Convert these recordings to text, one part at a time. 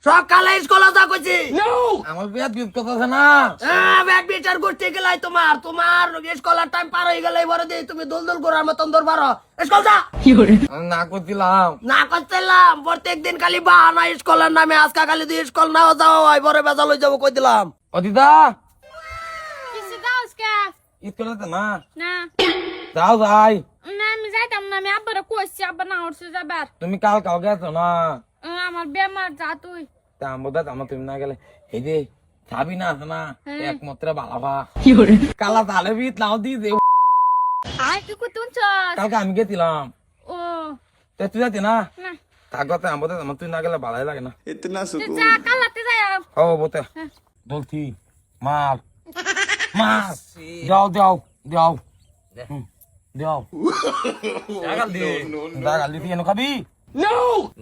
সকালে স্কুলে যা কইছি আমার বিয়াত বিপ কথা না ব্যাগ বিচার করতে গেলাই তোমার স্কুলের টাইম পার হয়ে গেলে বড় দিয়ে তুমি দুলদুল করার মতন দরবার স্কুল যা আমি না করছিলাম না করছিলাম প্রত্যেক দিন খালি বাহানা স্কুলের নামে আজকে খালি দিয়ে স্কুল নাও যাওয়া হয় বড় বেজা লই যাবো কই দিলাম অদিদা কিসে যাও আজকে? স্কুলে তো না না যাও যাই না আমি যাইতাম না, আমি আব্বারে কইছি, আব্বা না উঠছে যাবার। তুমি কাল কাল গেছো না আমার বেমার, যা তুই। তা আমার আমার তুমি না গেলে এই যে ছাবি না আছে না একমাত্র বালাভা কালা তালে বিত নাও দি দে তুই কই তুনছস? কালকে আমি গেছিলাম ও তে তুই যাতি না না কাগতে আমার তুই না গেলে ভালোই লাগে না इतना তুই सुकून যা, কালাতে যাই। ও বতে বলছি মাল মাল যাও যাও যাও যাও জাগাল দি তুই এনে খাবি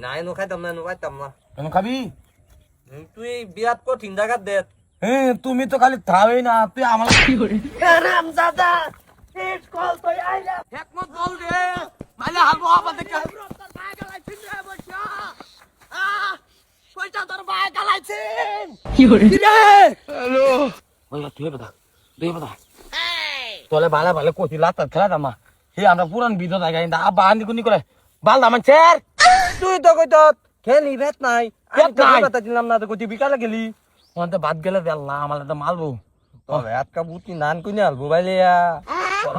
নাই এনো খাইতাম না, এনো খাইতাম না। এনে খাবি তুই বিয়াত কঠিন জায়গাত দে। হ্যাঁ তুমি তো খালি থাবেই না তুই আমার রামজাদা স্কুল তো আইলা একমত বল দে মাইলে হালবো আমাদের তোর ভাই গালাই ফিরে বসা কইটা তোর ভাই গালাইছেন হ্যালো ওই তুই বদা তোলে বালা বালা কোতি লাতা খেলা দামা হে আমরা পুরান বিদ্যুৎ আগে দা আব্বা আন্দি কুনি করে বাল দামান চের তুই তো কইত খেলি ভেত নাই। ভেত নাই। কথা দিলাম না তো কইতি বিকালে গেলি। ওখানে বাদ গেলে দেল না আমার তো মালবো তোর হাত কা বুতি নান কইনে আলবো বাইলিয়া।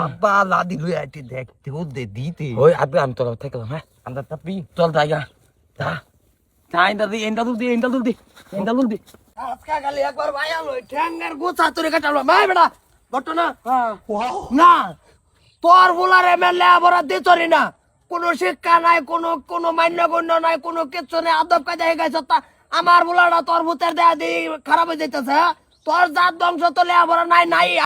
আব্বা লাদি লুই আইতি দেখতে ও দে দিতে ওই আব্বা আমি তোলা থাকলাম হ্যাঁ আমরা তাপি চল জায়গা যা যা ইন্দা দুল দি আজকে খালি একবার ভাই আলো ঠ্যাঙ্গের গোছা তোরে কাটালো ভাই বেটা ঘটনা না তোর বলার এমএলএ আবার দিতরি না কোনো শিক্ষা নাই কোনো মান্য গণ্য নাই কোনো কিছু নেই আদব কাজা হয়ে গেছে তা আমার বলাটা তোর ভূতের দেয়া দিয়ে খারাপ হয়ে যাইতেছে তোর জাত বংশ তোলে আবার নাই